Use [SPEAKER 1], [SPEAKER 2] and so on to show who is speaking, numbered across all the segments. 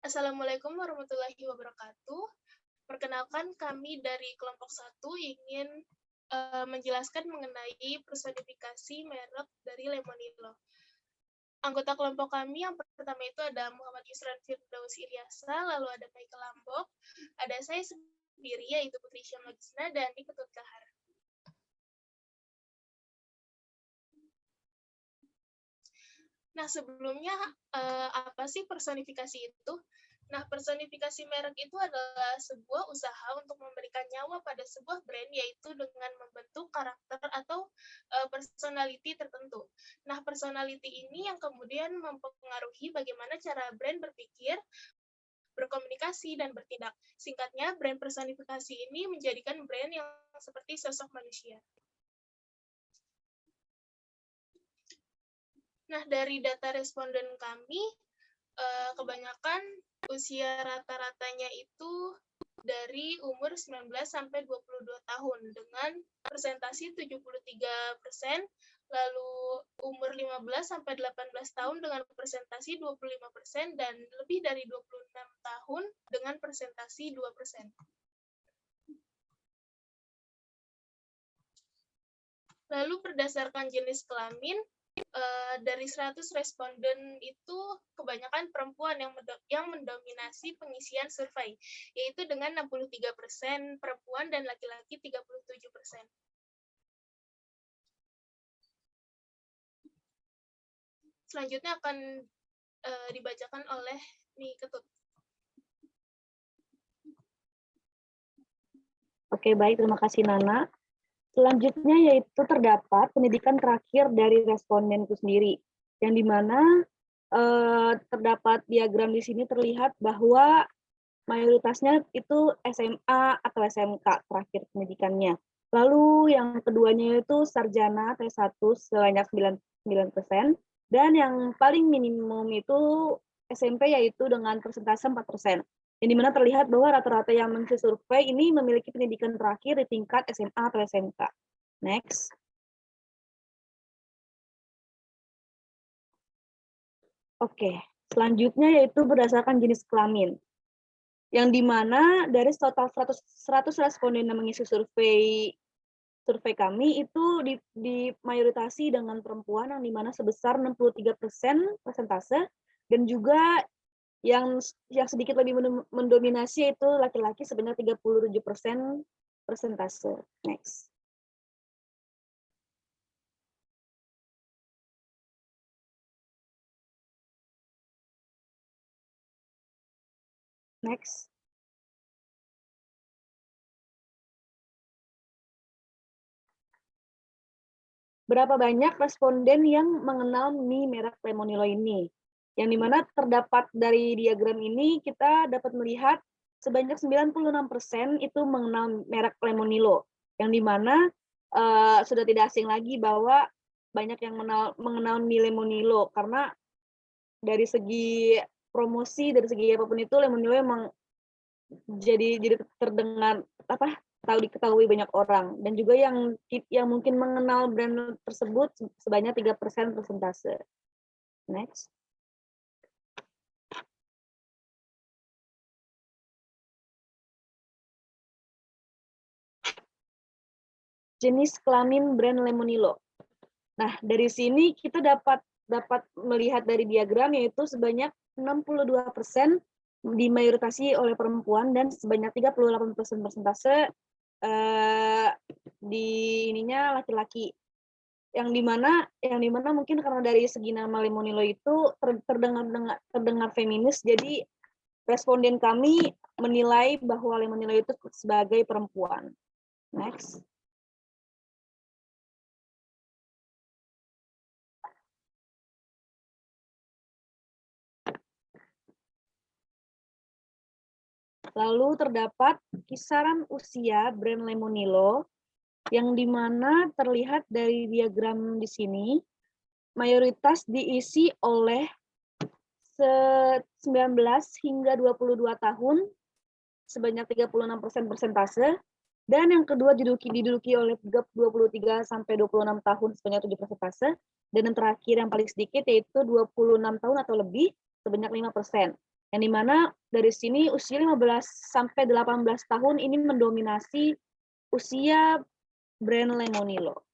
[SPEAKER 1] Assalamualaikum warahmatullahi wabarakatuh. Perkenalkan, kami dari kelompok 1 ingin menjelaskan mengenai personifikasi merek dari Lemonilo. Anggota kelompok kami yang pertama itu ada Muhammad Yusran Firdaus Ilyasa, lalu ada Michael Lambok, ada saya sendiri yaitu Putri Syamlagisna dan Ketut Kahar. Nah, sebelumnya apa sih personifikasi itu? Nah, personifikasi merek itu adalah sebuah usaha untuk memberikan nyawa pada sebuah brand, yaitu dengan membentuk karakter atau personality tertentu. Nah, personality ini yang kemudian mempengaruhi bagaimana cara brand berpikir, berkomunikasi, dan bertindak. Singkatnya, brand personifikasi ini menjadikan brand yang seperti sosok manusia. Nah, dari data responden kami, kebanyakan usia rata-ratanya itu dari umur 19 sampai 22 tahun dengan persentasi 73%, lalu umur 15 sampai 18 tahun dengan persentasi 25%, dan lebih dari 26 tahun dengan persentasi 2%. Lalu berdasarkan jenis kelamin, dari 100 responden itu kebanyakan perempuan yang mendominasi pengisian survei, yaitu dengan 63% perempuan dan laki-laki 37%. Selanjutnya akan dibacakan oleh Ketut.
[SPEAKER 2] Oke, baik. Terima kasih, Nana. Selanjutnya yaitu terdapat pendidikan terakhir dari responden itu sendiri, yang dimana terdapat diagram di sini terlihat bahwa mayoritasnya itu SMA atau SMK terakhir pendidikannya. Lalu yang keduanya itu sarjana T1 sebanyak 9%, dan yang paling minimum itu SMP yaitu dengan persentase 4%. Yang dimana terlihat bahwa rata-rata yang mengisi survei ini memiliki pendidikan terakhir di tingkat SMA atau SMK. Next. Oke, selanjutnya yaitu berdasarkan jenis kelamin. Yang dimana dari total 100 responden yang mengisi survei kami itu di mayoritasi dengan perempuan, yang dimana sebesar 63% persentase, dan juga yang sedikit lebih mendominasi itu laki-laki sebanyak 37% persentase. Next. Next. Berapa banyak responden yang mengenal mie merek Lemonilo ini? Yang dimana terdapat dari diagram ini kita dapat melihat sebanyak 96% itu mengenal merek Lemonilo. Yang dimana sudah tidak asing lagi bahwa banyak yang mengenal mie Lemonilo, karena dari segi promosi, dari segi apapun itu Lemonilo emang jadi terdengar diketahui banyak orang, dan juga yang mungkin mengenal brand tersebut sebanyak 3% persentase. Next. Jenis kelamin brand Lemonilo. Nah, dari sini kita dapat melihat dari diagram yaitu sebanyak 62% dimayoritasi oleh perempuan dan sebanyak 38% persentase di ininya laki-laki. Yang dimana mungkin karena dari segi nama Lemonilo itu terdengar feminis, jadi responden kami menilai bahwa Lemonilo itu sebagai perempuan. Next. Lalu terdapat kisaran usia brand Lemonilo, yang dimana terlihat dari diagram di sini, mayoritas diisi oleh 19 hingga 22 tahun, sebanyak 36% persentase, dan yang kedua diduduki oleh 23 sampai 26 tahun, sebanyak 7 persentase, dan yang terakhir yang paling sedikit yaitu 26 tahun atau lebih, sebanyak 5%. Yang dimana dari sini usia 15 sampai 18 tahun ini mendominasi usia brand Lemonilo.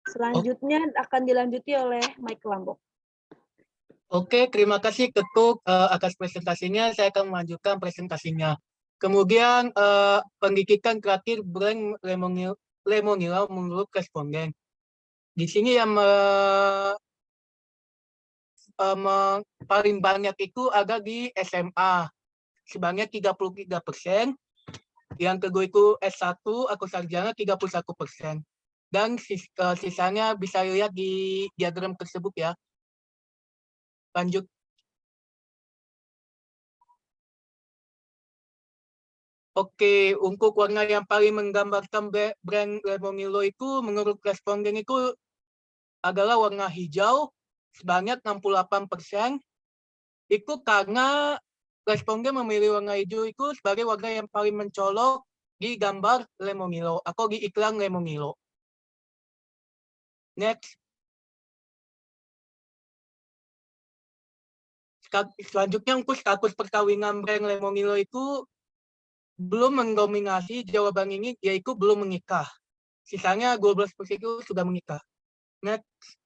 [SPEAKER 2] Selanjutnya akan dilanjuti oleh Mike Lambok.
[SPEAKER 3] Oke, terima kasih Ketuk atas presentasinya. Saya akan melanjutkan presentasinya. Kemudian pendidikan terakhir brand Lemonilo menurut responden. Di sini yang paling banyak itu ada di SMA sebanyak 33%. Yang kedua itu S1 atau sarjana 31%. Dan sisanya bisa lihat di diagram tersebut ya. Lanjut. Oke, untuk warna yang paling menggambarkan brand Lemonilo itu menurut responden itu adalah warna hijau sebanyak 68%. Itu karena responden memilih warna hijau itu sebagai warna yang paling mencolok di gambar Lemonilo atau di iklan Lemonilo. Next. Selanjutnya untuk status perkawinan brand Lemonilo itu belum mendominasi jawaban ini, yaitu belum menikah. Sisanya 12% itu sudah menikah. Next.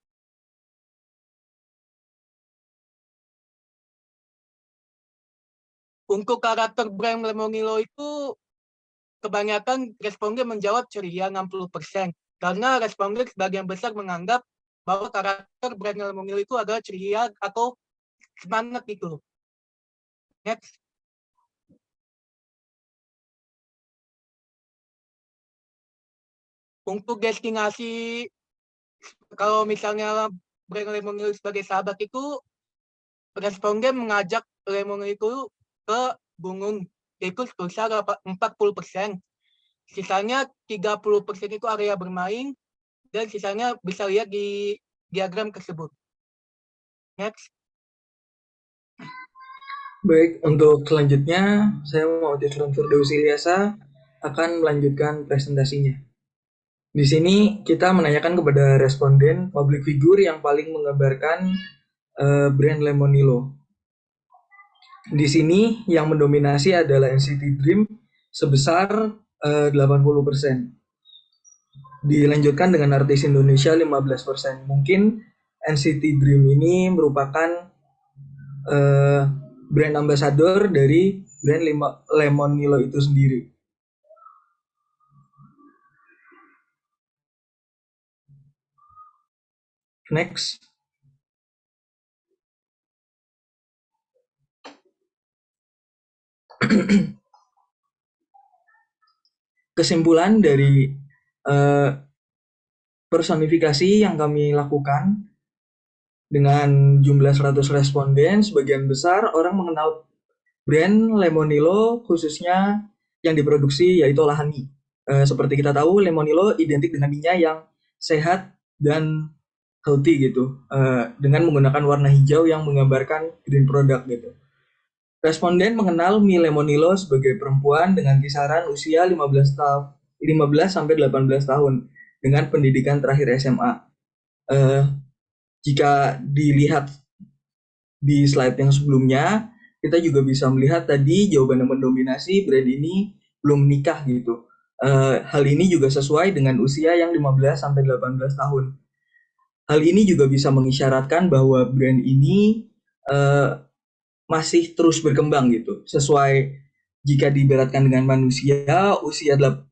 [SPEAKER 3] Untuk karakter brand Lemonilo itu kebanyakan responden menjawab ceria 60%. Karena responden sebagian besar menganggap bahwa karakter brand Lemonilo itu adalah ceria atau semangat gitu. Next. Untuk destinasi, kalau misalnya brand Lemonilo sebagai sahabat itu, responden mengajak Lemonilo itu ke gunung, itu sebesar 40%. Sisanya 30% itu area bermain, dan sisanya bisa lihat di diagram tersebut. Next.
[SPEAKER 4] Baik, untuk selanjutnya saya mau Tiflan Firdausi Ilyasa akan melanjutkan presentasinya. Di sini kita menanyakan kepada responden public figure yang paling menggambarkan brand Lemonilo. Di sini yang mendominasi adalah NCT Dream sebesar 80%. Dilanjutkan dengan artis Indonesia 15%. Mungkin NCT Dream ini merupakan brand ambassador dari brand Lemonilo itu sendiri. Next. Kesimpulan dari personifikasi yang kami lakukan dengan jumlah 100 responden, sebagian besar orang mengenal brand Lemonilo khususnya yang diproduksi yaitu olahan mie. Seperti kita tahu, Lemonilo identik dengan mie yang sehat dan healthy gitu, dengan menggunakan warna hijau yang menggambarkan green product gitu. Responden mengenal mie Lemonilo sebagai perempuan dengan kisaran usia 15 sampai 18 tahun dengan pendidikan terakhir SMA. Jika dilihat di slide yang sebelumnya, kita juga bisa melihat tadi jawaban yang mendominasi brand ini belum menikah gitu. Hal ini juga sesuai dengan usia yang 15 sampai 18 tahun. Hal ini juga bisa mengisyaratkan bahwa brand ini masih terus berkembang gitu. Sesuai jika diibaratkan dengan manusia, usia 15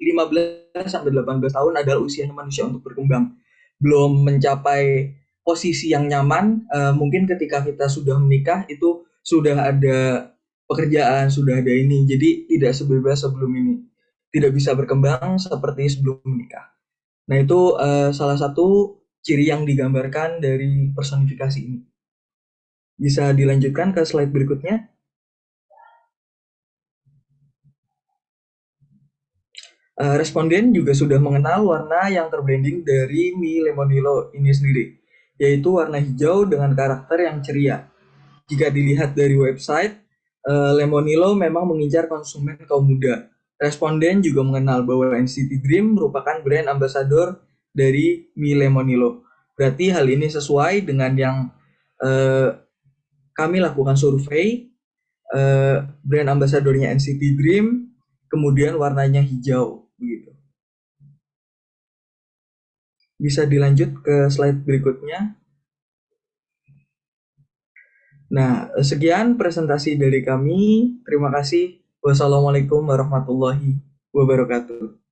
[SPEAKER 4] sampai 18 tahun adalah usianya manusia untuk berkembang. Belum mencapai posisi yang nyaman, mungkin ketika kita sudah menikah itu sudah ada pekerjaan, sudah ada ini, jadi tidak sebebas sebelum ini, tidak bisa berkembang seperti sebelum menikah. Nah itu salah satu ciri yang digambarkan dari personifikasi ini. Bisa dilanjutkan ke slide berikutnya. Responden juga sudah mengenal warna yang terbranding dari mie Lemonilo ini sendiri, yaitu warna hijau dengan karakter yang ceria. Jika dilihat dari website, Lemonilo memang mengincar konsumen kaum muda. Responden juga mengenal bahwa NCT Dream merupakan brand ambassador dari Mi Lemonilo. Berarti hal ini sesuai dengan yang kami lakukan survei, brand ambasadornya NCT Dream, kemudian warnanya hijau, begitu. Bisa dilanjut ke slide berikutnya. Nah, sekian presentasi dari kami. Terima kasih. Wassalamualaikum warahmatullahi wabarakatuh.